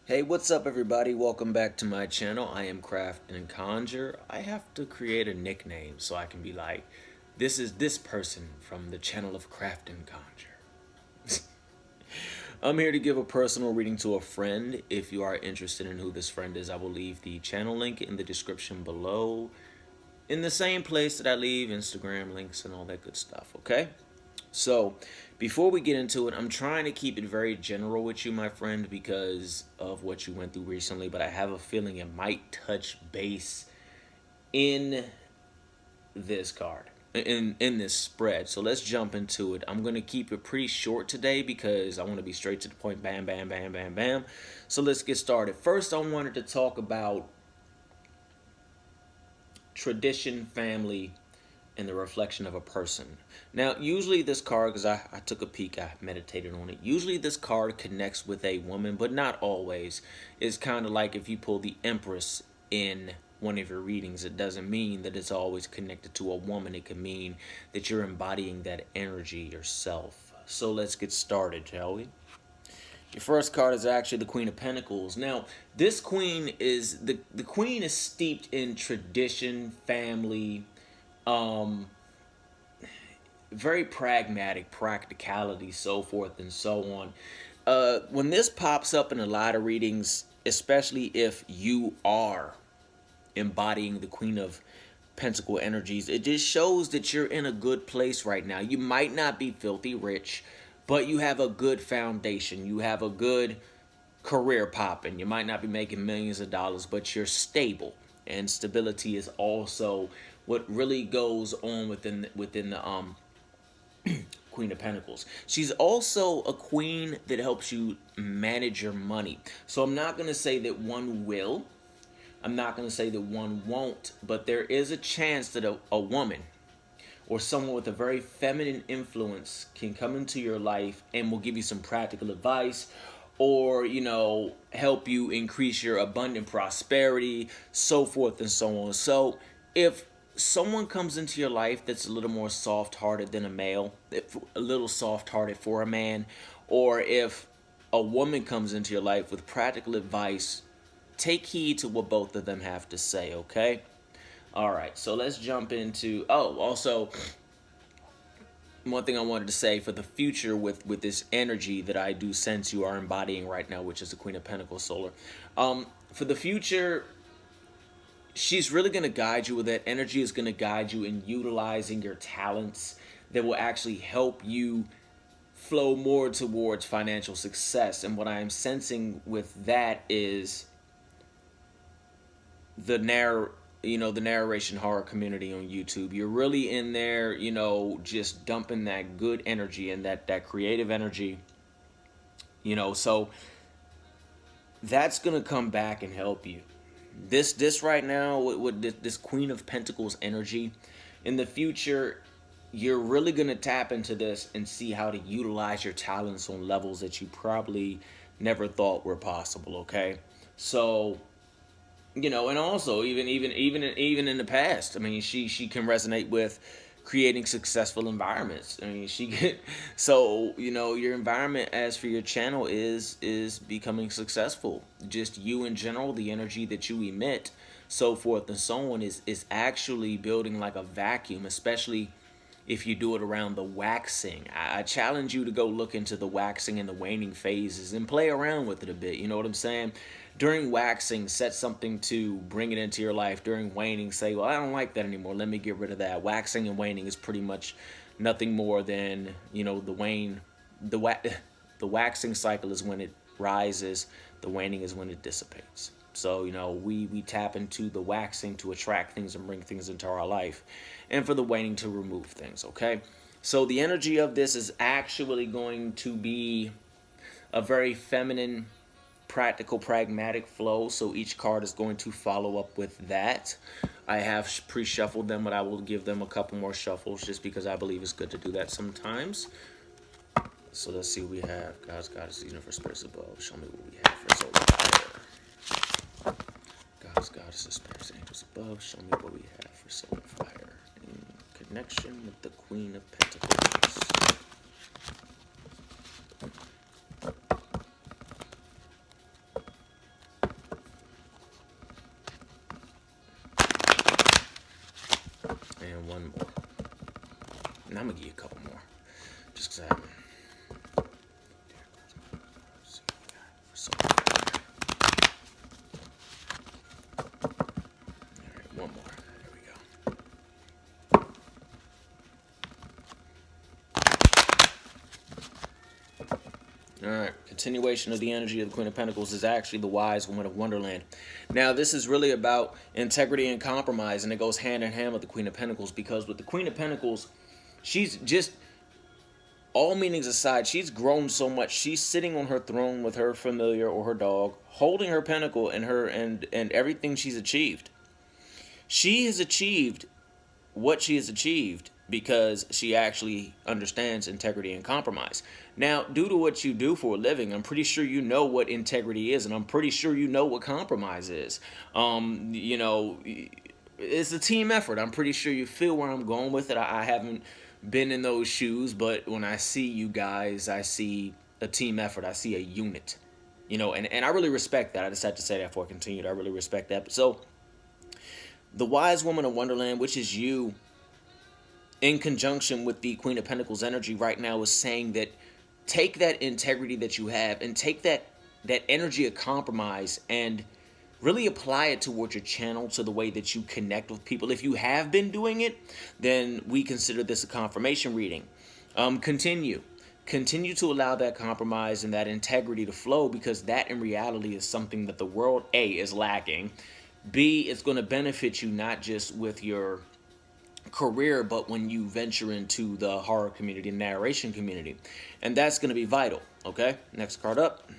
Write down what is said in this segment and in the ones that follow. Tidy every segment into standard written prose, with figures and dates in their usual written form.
Hey, what's up, everybody? Welcome back to my channel. I am Craft and Conjure. I have to create a nickname so I can be like, this is this person from the channel of Craft and Conjure. I'm here to give a personal reading to a friend. If you are interested in who this friend is, I will leave the channel link in the description below, in the same place that I leave Instagram links and all that good stuff, okay? So, before we get into it, I'm trying to keep it very general with you, my friend, because of what you went through recently, but I have a feeling it might touch base in this card, in this spread. So let's jump into it. I'm going to keep it pretty short today because I want to be straight to the point. Bam, bam, bam, bam, bam. So let's get started. First, I wanted to talk about tradition, family, and the reflection of a person. Now, usually this card, because I took a peek, I meditated on it. Usually this card connects with a woman, but not always. It's kind of like if you pull the Empress in one of your readings, it doesn't mean that it's always connected to a woman. It can mean that you're embodying that energy yourself. So let's get started, shall we? Your first card is actually the Queen of Pentacles. Now, this queen is the queen is steeped in tradition, family, um, very pragmatic, practicality, so forth and so on. When this pops up in a lot of readings, especially if you are embodying the Queen of Pentacle energies, it just shows that you're in a good place right now. You might not be filthy rich, but you have a good foundation. You have a good career popping. You might not be making millions of dollars, but you're stable. And stability is also what really goes on within the Queen of Pentacles. She's also a queen that helps you manage your money. So I'm not going to say that one will. I'm not going to say that one won't, but there is a chance that a woman or someone with a very feminine influence can come into your life and will give you some practical advice, or help you increase your abundant prosperity, so forth and so on. So if someone comes into your life that's a little more soft-hearted than a male, a little soft-hearted for a man, or if a woman comes into your life with practical advice, take heed to what both of them have to say, okay? All right, so let's jump into, also, one thing I wanted to say for the future with this energy that I do sense you are embodying right now, which is the Queen of Pentacles solar. For the future, she's really going to guide you with that energy, is going to guide you in utilizing your talents that will actually help you flow more towards financial success. And what I am sensing with that is the narration horror community on YouTube. You're really in there, just dumping that good energy and that creative energy, so that's gonna come back and help you. This right now with this Queen of Pentacles energy, in the future, you're really gonna tap into this and see how to utilize your talents on levels that you probably never thought were possible. Okay, so and also even in the past, I mean, she can resonate with creating successful environments. I mean, she can, so your environment as for your channel is becoming successful. Just you in general, the energy that you emit, so forth and so on, is actually building like a vacuum, especially if you do it around the waxing. I challenge you to go look into the waxing and the waning phases and play around with it a bit. You know what I'm saying? During waxing, set something to bring it into your life. During waning, say, well, I don't like that anymore. Let me get rid of that. Waxing and waning is pretty much nothing more than, the wane. The waxing cycle is when it rises. The waning is when it dissipates. So, we tap into the waxing to attract things and bring things into our life, and for the waning to remove things, okay? So the energy of this is actually going to be a very feminine, practical, pragmatic flow. So each card is going to follow up with that. I have pre-shuffled them, but I will give them a couple more shuffles just because I believe it's good to do that sometimes. So let's see what we have. God's Goddess, Universe, Spirits above. Show me what we have for solar fire. God's Goddess, Spirits, Angels above. Show me what we have for solar fire in connection with the Queen of Pentacles. one more. And I'm going to give you a couple more. Just because I haven't. Alright, one more. There we go. Alright, continuation of the energy of the Queen of Pentacles is actually the Wise Woman of Wonderland. Now, this is really about integrity and compromise, and it goes hand in hand with the Queen of Pentacles, because with the Queen of Pentacles, she's just, all meanings aside, she's grown so much. She's sitting on her throne with her familiar or her dog, holding her pentacle and everything she's achieved. She has achieved what she has achieved because she actually understands integrity and compromise. Now, due to what you do for a living, I'm pretty sure you know what integrity is, and I'm pretty sure you know what compromise is. You know, it's a team effort. I'm pretty sure you feel where I'm going with it. I haven't been in those shoes, but when I see you guys, I see a team effort. I see a unit, you know, and I really respect that. I just had to say that before I continued. I really respect that. So the Wise Woman of Wonderland, which is you, in conjunction with the Queen of Pentacles energy right now, is saying that take that integrity that you have and take that energy of compromise and really apply it towards your channel, to the way that you connect with people. If you have been doing it, then we consider this a confirmation reading. Continue to allow that compromise and that integrity to flow, because that in reality is something that the world, A, is lacking. B, it's going to benefit you not just with your career, but when you venture into the horror community, narration community, and that's going to be vital. Okay, next card up.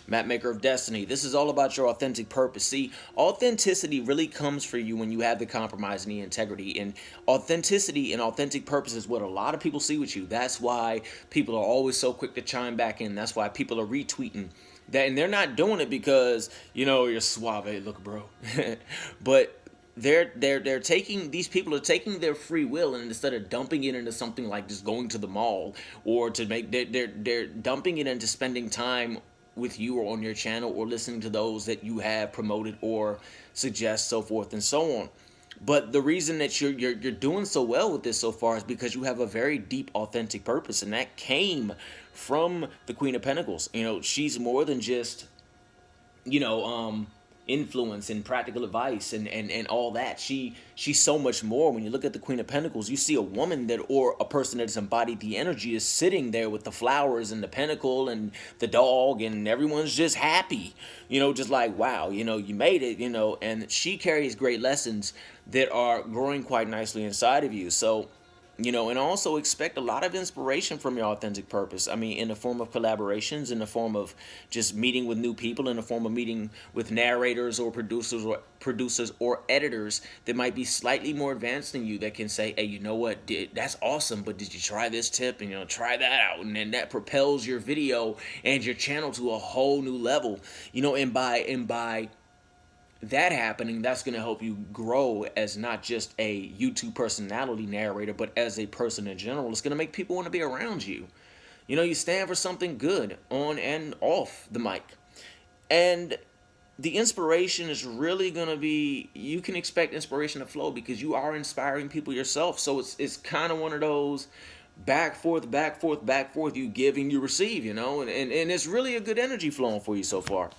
Mapmaker of Destiny. This is all about your authentic purpose. See, authenticity really comes for you when you have the compromise and the integrity. And authenticity and authentic purpose is what a lot of people see with you. That's why people are always so quick to chime back in. That's why people are retweeting that, and they're not doing it because, you know, you're suave, look, bro. But they're taking, these people are taking their free will, and instead of dumping it into something like just going to the mall, or to make, they're dumping it into spending time with you or on your channel, or listening to those that you have promoted or suggest, so forth and so on. But the reason that you're doing so well with this so far is because you have a very deep, authentic purpose, and that came from the Queen of Pentacles. You know, she's more than just, you know, influence and practical advice and all that. She's so much more. When you look at the Queen of Pentacles, you see a woman that, or a person that has embodied the energy, is sitting there with the flowers and the pentacle and the dog, and everyone's just happy, you know, just like, wow, you know, you made it, you know. And she carries great lessons that are growing quite nicely inside of you. So, you know, and also expect a lot of inspiration from your authentic purpose. I mean, in the form of collaborations, in the form of just meeting with new people, in the form of meeting with narrators or producers or editors that might be slightly more advanced than you, that can say, hey, you know what, that's awesome, but did you try this tip? And, you know, try that out. And then that propels your video and your channel to a whole new level, you know, and by that happening, that's going to help you grow as not just a YouTube personality narrator, but as a person in general. It's going to make people want to be around you. You know, you stand for something good on and off the mic. And the inspiration is really going to be, you can expect inspiration to flow because you are inspiring people yourself. So it's kind of one of those back, forth, you give and you receive, you know, and it's really a good energy flowing for you so far.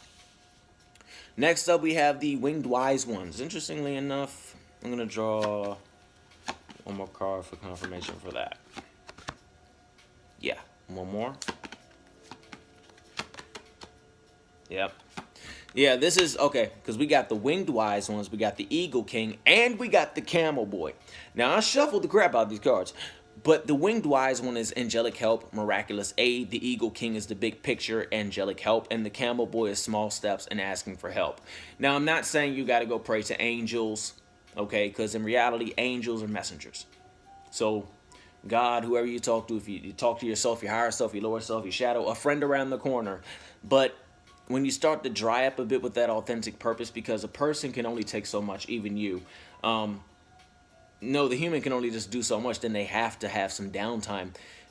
Next up, we have the Winged Wise Ones. Interestingly enough, I'm going to draw one more card for confirmation for that. Yeah, one more. Yep. Yeah, this is, okay, because we got the Winged Wise Ones, we got the Eagle King, and we got the Camel Boy. Now, I shuffled the crap out of these cards. But the Winged Wise One is angelic help, miraculous aid. The Eagle King is the big picture, angelic help. And the Camel Boy is small steps and asking for help. Now, I'm not saying you got to go pray to angels, okay? Because in reality, angels are messengers. So, God, whoever you talk to, if you talk to yourself, your higher self, your lower self, your shadow, a friend around the corner. But when you start to dry up a bit with that authentic purpose, because a person can only take so much, even you, no, the human can only just do so much, then they have to have some downtime.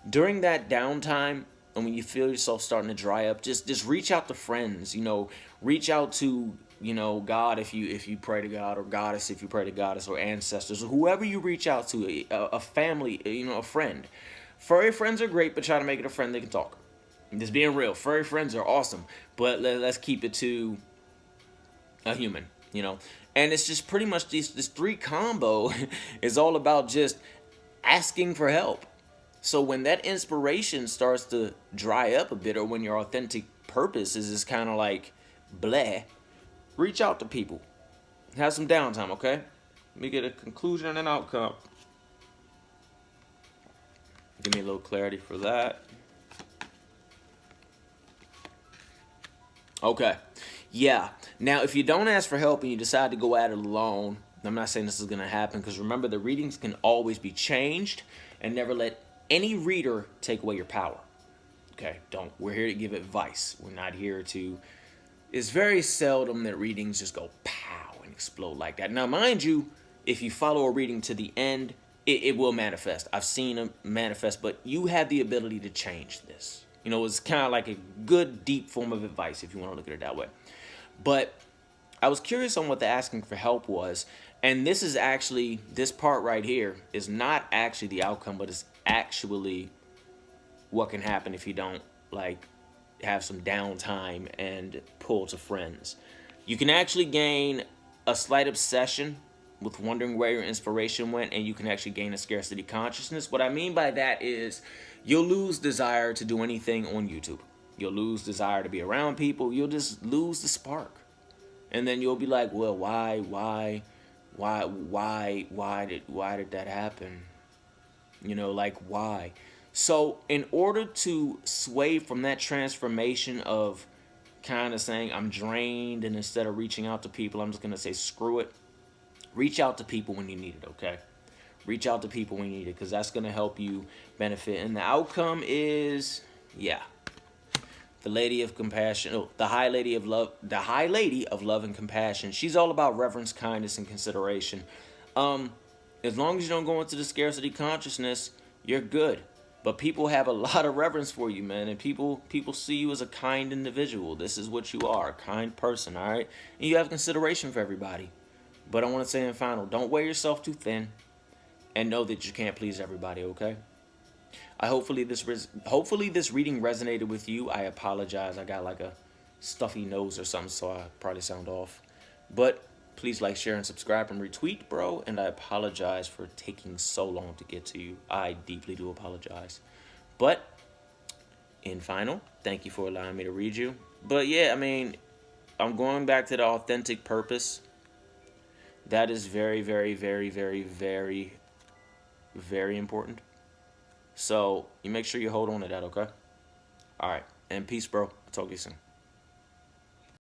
During that downtime, and when you feel yourself starting to dry up, just reach out to friends, you know, reach out to you know, God if you pray to God, or goddess if you pray to goddess, or ancestors, or whoever you reach out to, a family, you know, a friend. Furry friends are great, but try to make it a friend that can talk. Just being real, furry friends are awesome, but let's keep it to a human, you know. And it's just pretty much this three combo is all about just asking for help. So when that inspiration starts to dry up a bit, or when your authentic purpose is just kind of like bleh, reach out to people. Have some downtime, okay? Let me get a conclusion and an outcome. Give me a little clarity for that. Okay. Yeah. Now, if you don't ask for help and you decide to go at it alone, I'm not saying this is going to happen, because remember, the readings can always be changed, and never let any reader take away your power. Okay? Don't. We're here to give advice. We're not here to. It's very seldom that readings just go pow and explode like that. Now, mind you, if you follow a reading to the end, it will manifest. I've seen them manifest, but you have the ability to change this. You know, it's kind of like a good, deep form of advice, if you want to look at it that way. But I was curious on what the asking for help was. And this is actually, this part right here is not actually the outcome, but it's actually what can happen if you don't, like, have some downtime and pull to friends. You can actually gain a slight obsession with wondering where your inspiration went, and you can actually gain a scarcity consciousness. What I mean by that is you'll lose desire to do anything on YouTube. You'll lose desire to be around people. You'll just lose the spark. And then you'll be like, well, why did that happen? You know, like, why? So in order to sway from that transformation of kind of saying I'm drained, and instead of reaching out to people, I'm just going to say screw it, reach out to people when you need it, okay? Reach out to people when you need it, because that's going to help you benefit. And the outcome is, yeah, the Lady of Compassion, oh, the High Lady of Love, the High Lady of Love and Compassion. She's all about reverence, kindness, and consideration. As long as you don't go into the scarcity consciousness, you're good. But people have a lot of reverence for you, man, and people see you as a kind individual. This is what you are, a kind person, all right? And you have consideration for everybody. But I want to say in final, don't wear yourself too thin, and know that you can't please everybody, okay? Hopefully this reading resonated with you. I apologize. I got like a stuffy nose or something, so I probably sound off. But please like, share, and subscribe, and retweet, bro. And I apologize for taking so long to get to you. I deeply do apologize. But in final, thank you for allowing me to read you. But yeah, I mean, I'm going back to the authentic purpose. That is very, very, very, very, very, very important. So you make sure you hold on to that, okay? All right. And peace, bro. I'll talk to you soon.